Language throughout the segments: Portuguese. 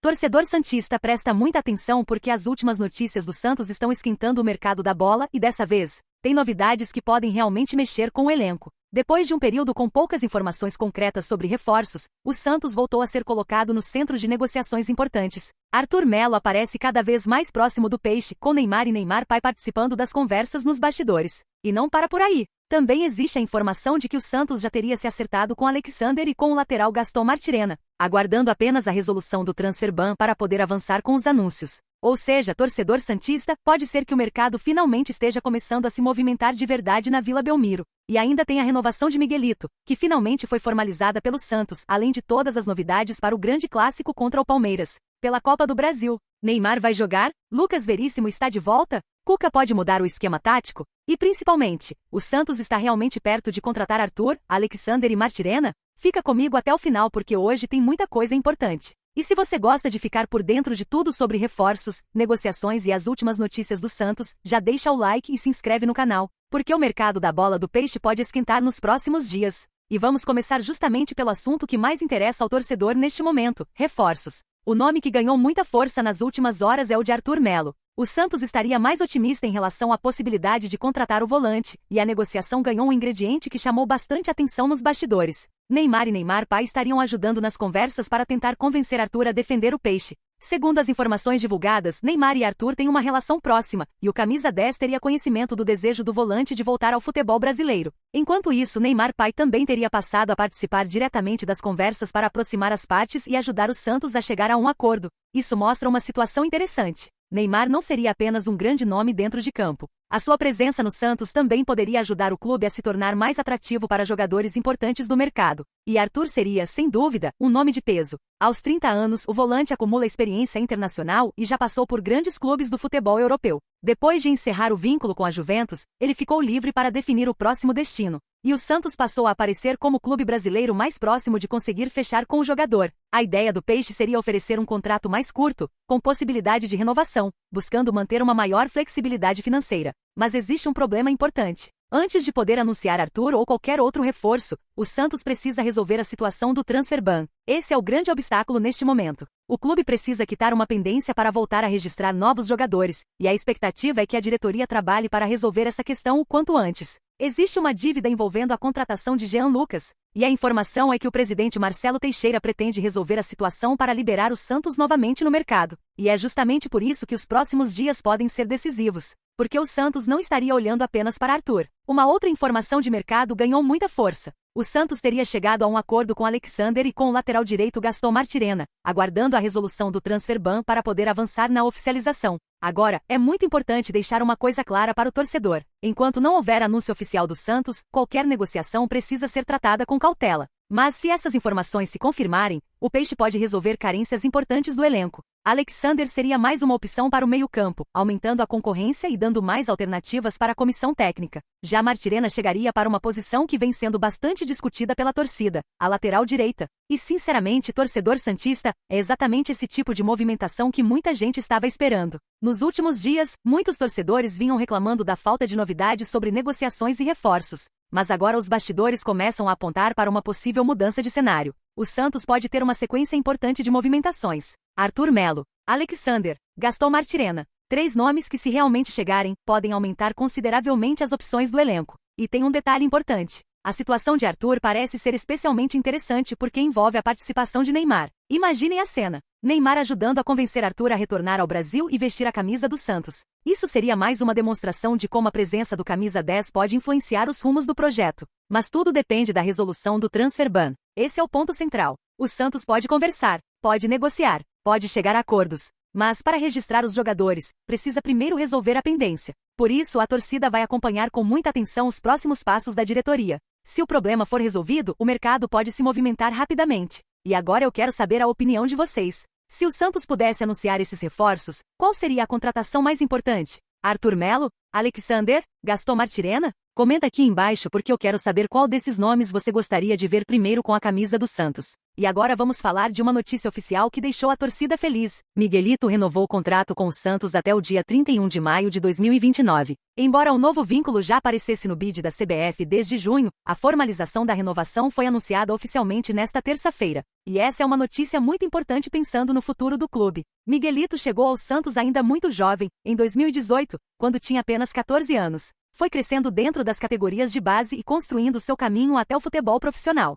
Torcedor santista, presta muita atenção porque as últimas notícias do Santos estão esquentando o mercado da bola e dessa vez, tem novidades que podem realmente mexer com o elenco. Depois de um período com poucas informações concretas sobre reforços, o Santos voltou a ser colocado no centro de negociações importantes. Arthur Melo aparece cada vez mais próximo do Peixe, com Neymar e Neymar pai participando das conversas nos bastidores. E não para por aí. Também existe a informação de que o Santos já teria se acertado com Alexander e com o lateral Gaston Martirena, aguardando apenas a resolução do transfer ban para poder avançar com os anúncios. Ou seja, torcedor santista, pode ser que o mercado finalmente esteja começando a se movimentar de verdade na Vila Belmiro. E ainda tem a renovação de Miguelito, que finalmente foi formalizada pelo Santos, além de todas as novidades para o grande clássico contra o Palmeiras. Pela Copa do Brasil, Neymar vai jogar? Lucas Veríssimo está de volta? Cuca pode mudar o esquema tático? E principalmente, o Santos está realmente perto de contratar Arthur, Alexander e Martirena? Fica comigo até o final porque hoje tem muita coisa importante. E se você gosta de ficar por dentro de tudo sobre reforços, negociações e as últimas notícias do Santos, já deixa o like e se inscreve no canal, porque o mercado da bola do Peixe pode esquentar nos próximos dias. E vamos começar justamente pelo assunto que mais interessa ao torcedor neste momento, reforços. O nome que ganhou muita força nas últimas horas é o de Arthur Melo. O Santos estaria mais otimista em relação à possibilidade de contratar o volante, e a negociação ganhou um ingrediente que chamou bastante atenção nos bastidores. Neymar e Neymar pai estariam ajudando nas conversas para tentar convencer Arthur a defender o Peixe. Segundo as informações divulgadas, Neymar e Arthur têm uma relação próxima, e o camisa 10 teria conhecimento do desejo do volante de voltar ao futebol brasileiro. Enquanto isso, Neymar pai também teria passado a participar diretamente das conversas para aproximar as partes e ajudar o Santos a chegar a um acordo. Isso mostra uma situação interessante. Neymar não seria apenas um grande nome dentro de campo. A sua presença no Santos também poderia ajudar o clube a se tornar mais atrativo para jogadores importantes do mercado. E Arthur seria, sem dúvida, um nome de peso. Aos 30 anos, o volante acumula experiência internacional e já passou por grandes clubes do futebol europeu. Depois de encerrar o vínculo com a Juventus, ele ficou livre para definir o próximo destino. E o Santos passou a aparecer como o clube brasileiro mais próximo de conseguir fechar com o jogador. A ideia do Peixe seria oferecer um contrato mais curto, com possibilidade de renovação, buscando manter uma maior flexibilidade financeira. Mas existe um problema importante. Antes de poder anunciar Arthur ou qualquer outro reforço, o Santos precisa resolver a situação do transfer ban. Esse é o grande obstáculo neste momento. O clube precisa quitar uma pendência para voltar a registrar novos jogadores, e a expectativa é que a diretoria trabalhe para resolver essa questão o quanto antes. Existe uma dívida envolvendo a contratação de Jean Lucas, e a informação é que o presidente Marcelo Teixeira pretende resolver a situação para liberar o Santos novamente no mercado. E é justamente por isso que os próximos dias podem ser decisivos, porque o Santos não estaria olhando apenas para Arthur. Uma outra informação de mercado ganhou muita força. O Santos teria chegado a um acordo com Alexander e com o lateral direito Gaston Martirena, aguardando a resolução do transfer ban para poder avançar na oficialização. Agora, é muito importante deixar uma coisa clara para o torcedor. Enquanto não houver anúncio oficial do Santos, qualquer negociação precisa ser tratada com cautela. Mas se essas informações se confirmarem, o Peixe pode resolver carências importantes do elenco. Alexander seria mais uma opção para o meio-campo, aumentando a concorrência e dando mais alternativas para a comissão técnica. Já Martirena chegaria para uma posição que vem sendo bastante discutida pela torcida, a lateral direita. E sinceramente, torcedor santista, é exatamente esse tipo de movimentação que muita gente estava esperando. Nos últimos dias, muitos torcedores vinham reclamando da falta de novidades sobre negociações e reforços. Mas agora os bastidores começam a apontar para uma possível mudança de cenário. O Santos pode ter uma sequência importante de movimentações. Arthur Melo, Alexander, Gaston Martirena. 3 nomes que, se realmente chegarem, podem aumentar consideravelmente as opções do elenco. E tem um detalhe importante. A situação de Arthur parece ser especialmente interessante porque envolve a participação de Neymar. Imaginem a cena. Neymar ajudando a convencer Arthur a retornar ao Brasil e vestir a camisa do Santos. Isso seria mais uma demonstração de como a presença do camisa 10 pode influenciar os rumos do projeto. Mas tudo depende da resolução do transfer ban. Esse é o ponto central. O Santos pode conversar, pode negociar, pode chegar a acordos. Mas para registrar os jogadores, precisa primeiro resolver a pendência. Por isso, a torcida vai acompanhar com muita atenção os próximos passos da diretoria. Se o problema for resolvido, o mercado pode se movimentar rapidamente. E agora eu quero saber a opinião de vocês. Se o Santos pudesse anunciar esses reforços, qual seria a contratação mais importante? Arthur Melo? Alexander? Gaston Martirena? Comenta aqui embaixo porque eu quero saber qual desses nomes você gostaria de ver primeiro com a camisa do Santos. E agora vamos falar de uma notícia oficial que deixou a torcida feliz. Miguelito renovou o contrato com o Santos até o dia 31 de maio de 2029. Embora o novo vínculo já aparecesse no bid da CBF desde junho, a formalização da renovação foi anunciada oficialmente nesta terça-feira. E essa é uma notícia muito importante pensando no futuro do clube. Miguelito chegou ao Santos ainda muito jovem, em 2018, quando tinha apenas 14 anos. Foi crescendo dentro das categorias de base e construindo seu caminho até o futebol profissional.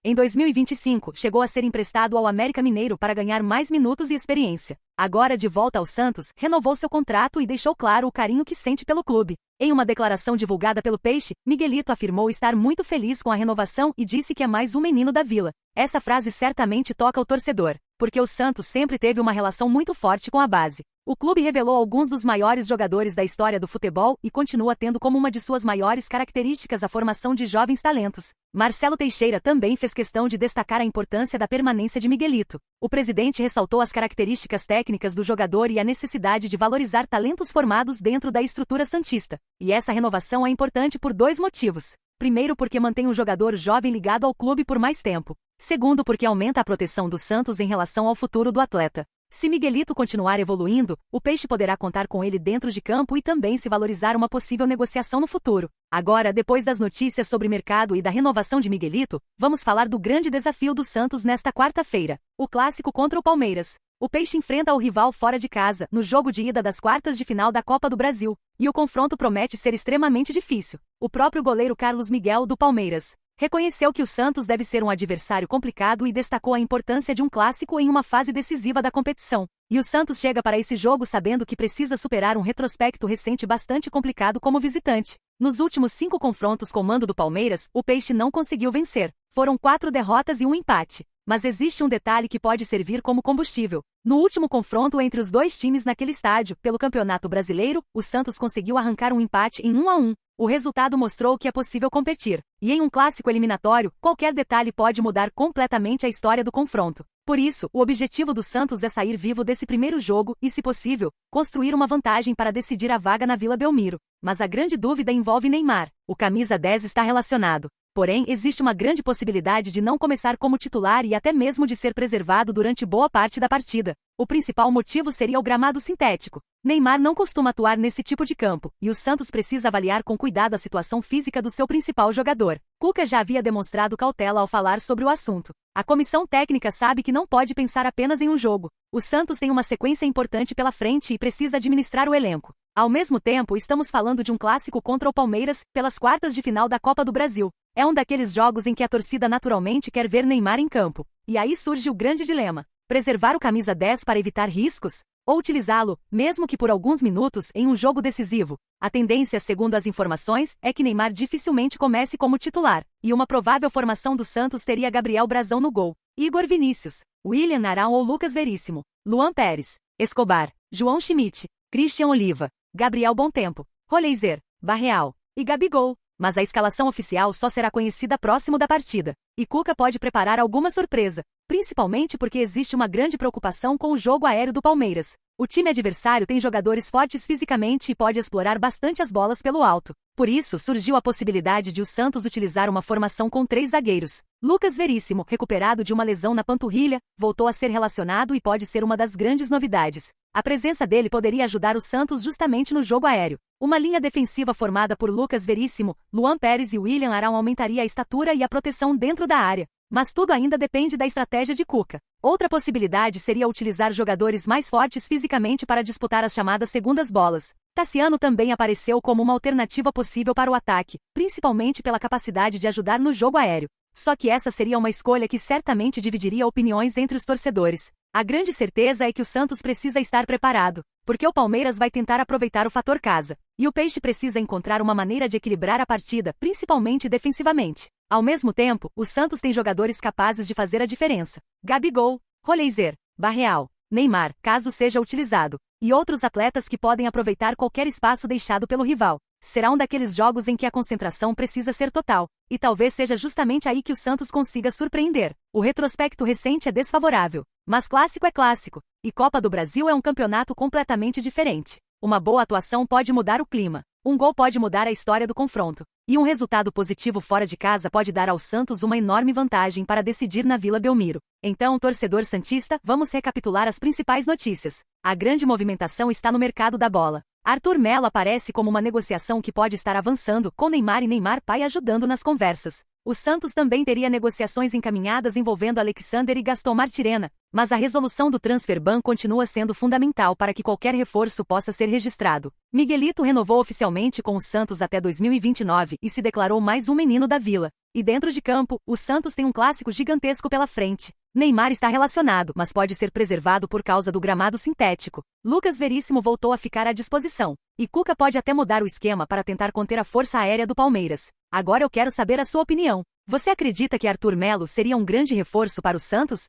Em 2025, chegou a ser emprestado ao América Mineiro para ganhar mais minutos e experiência. Agora, de volta ao Santos, renovou seu contrato e deixou claro o carinho que sente pelo clube. Em uma declaração divulgada pelo Peixe, Miguelito afirmou estar muito feliz com a renovação e disse que é mais um menino da Vila. Essa frase certamente toca o torcedor, porque o Santos sempre teve uma relação muito forte com a base. O clube revelou alguns dos maiores jogadores da história do futebol e continua tendo como uma de suas maiores características a formação de jovens talentos. Marcelo Teixeira também fez questão de destacar a importância da permanência de Miguelito. O presidente ressaltou as características técnicas do jogador e a necessidade de valorizar talentos formados dentro da estrutura santista. E essa renovação é importante por dois motivos. Primeiro, porque mantém o jogador jovem ligado ao clube por mais tempo. Segundo, porque aumenta a proteção do Santos em relação ao futuro do atleta. Se Miguelito continuar evoluindo, o Peixe poderá contar com ele dentro de campo e também se valorizar uma possível negociação no futuro. Agora, depois das notícias sobre mercado e da renovação de Miguelito, vamos falar do grande desafio do Santos nesta quarta-feira, o clássico contra o Palmeiras. O Peixe enfrenta o rival fora de casa, no jogo de ida das quartas de final da Copa do Brasil, e o confronto promete ser extremamente difícil. O próprio goleiro Carlos Miguel, do Palmeiras, reconheceu que o Santos deve ser um adversário complicado e destacou a importância de um clássico em uma fase decisiva da competição. E o Santos chega para esse jogo sabendo que precisa superar um retrospecto recente bastante complicado como visitante. Nos últimos 5 confrontos com o mando do Palmeiras, o Peixe não conseguiu vencer. Foram 4 derrotas e um empate. Mas existe um detalhe que pode servir como combustível. No último confronto entre os dois times naquele estádio, pelo Campeonato Brasileiro, o Santos conseguiu arrancar um empate em 1-1. O resultado mostrou que é possível competir. E em um clássico eliminatório, qualquer detalhe pode mudar completamente a história do confronto. Por isso, o objetivo do Santos é sair vivo desse primeiro jogo e, se possível, construir uma vantagem para decidir a vaga na Vila Belmiro. Mas a grande dúvida envolve Neymar. O camisa 10 está relacionado. Porém, existe uma grande possibilidade de não começar como titular e até mesmo de ser preservado durante boa parte da partida. O principal motivo seria o gramado sintético. Neymar não costuma atuar nesse tipo de campo, e o Santos precisa avaliar com cuidado a situação física do seu principal jogador. Cuca já havia demonstrado cautela ao falar sobre o assunto. A comissão técnica sabe que não pode pensar apenas em um jogo. O Santos tem uma sequência importante pela frente e precisa administrar o elenco. Ao mesmo tempo, estamos falando de um clássico contra o Palmeiras, pelas quartas de final da Copa do Brasil. É um daqueles jogos em que a torcida naturalmente quer ver Neymar em campo. E aí surge o grande dilema. Preservar o camisa 10 para evitar riscos? Ou utilizá-lo, mesmo que por alguns minutos, em um jogo decisivo? A tendência, segundo as informações, é que Neymar dificilmente comece como titular. E uma provável formação do Santos teria Gabriel Brazão no gol, Igor Vinícius, William Arão ou Lucas Veríssimo, Luan Pérez, Escobar, João Schmidt, Christian Oliva, Gabriel Bontempo, Roleiser, Barreal e Gabigol. Mas a escalação oficial só será conhecida próximo da partida. E Cuca pode preparar alguma surpresa, principalmente porque existe uma grande preocupação com o jogo aéreo do Palmeiras. O time adversário tem jogadores fortes fisicamente e pode explorar bastante as bolas pelo alto. Por isso, surgiu a possibilidade de o Santos utilizar uma formação com 3 zagueiros. Lucas Veríssimo, recuperado de uma lesão na panturrilha, voltou a ser relacionado e pode ser uma das grandes novidades. A presença dele poderia ajudar o Santos justamente no jogo aéreo. Uma linha defensiva formada por Lucas Veríssimo, Luan Pérez e William Arão aumentaria a estatura e a proteção dentro da área. Mas tudo ainda depende da estratégia de Cuca. Outra possibilidade seria utilizar jogadores mais fortes fisicamente para disputar as chamadas segundas bolas. Tassiano também apareceu como uma alternativa possível para o ataque, principalmente pela capacidade de ajudar no jogo aéreo. Só que essa seria uma escolha que certamente dividiria opiniões entre os torcedores. A grande certeza é que o Santos precisa estar preparado, porque o Palmeiras vai tentar aproveitar o fator casa, e o Peixe precisa encontrar uma maneira de equilibrar a partida, principalmente defensivamente. Ao mesmo tempo, o Santos tem jogadores capazes de fazer a diferença. Gabigol, Roleiser, Barreal, Neymar, caso seja utilizado, e outros atletas que podem aproveitar qualquer espaço deixado pelo rival. Será um daqueles jogos em que a concentração precisa ser total, e talvez seja justamente aí que o Santos consiga surpreender. O retrospecto recente é desfavorável, mas clássico é clássico, e Copa do Brasil é um campeonato completamente diferente. Uma boa atuação pode mudar o clima. Um gol pode mudar a história do confronto. E um resultado positivo fora de casa pode dar ao Santos uma enorme vantagem para decidir na Vila Belmiro. Então, torcedor santista, vamos recapitular as principais notícias. A grande movimentação está no mercado da bola. Arthur Melo aparece como uma negociação que pode estar avançando, com Neymar e Neymar pai ajudando nas conversas. O Santos também teria negociações encaminhadas envolvendo Alexander e Gaston Martirena, mas a resolução do transfer ban continua sendo fundamental para que qualquer reforço possa ser registrado. Miguelito renovou oficialmente com o Santos até 2029 e se declarou mais um menino da Vila. E dentro de campo, o Santos tem um clássico gigantesco pela frente. Neymar está relacionado, mas pode ser preservado por causa do gramado sintético. Lucas Veríssimo voltou a ficar à disposição. E Cuca pode até mudar o esquema para tentar conter a força aérea do Palmeiras. Agora eu quero saber a sua opinião. Você acredita que Arthur Melo seria um grande reforço para o Santos?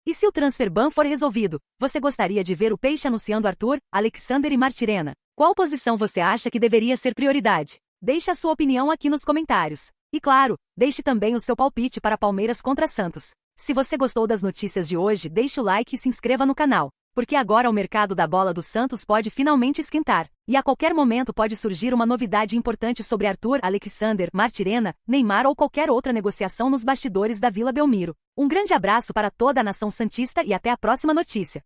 E se o transfer ban for resolvido, você gostaria de ver o Peixe anunciando Arthur, Alexander e Martirena? Qual posição você acha que deveria ser prioridade? Deixe a sua opinião aqui nos comentários. E claro, deixe também o seu palpite para Palmeiras contra Santos. Se você gostou das notícias de hoje, deixe o like e se inscreva no canal, porque agora o mercado da bola do Santos pode finalmente esquentar, e a qualquer momento pode surgir uma novidade importante sobre Arthur, Alexander, Martirena, Neymar ou qualquer outra negociação nos bastidores da Vila Belmiro. Um grande abraço para toda a nação santista e até a próxima notícia.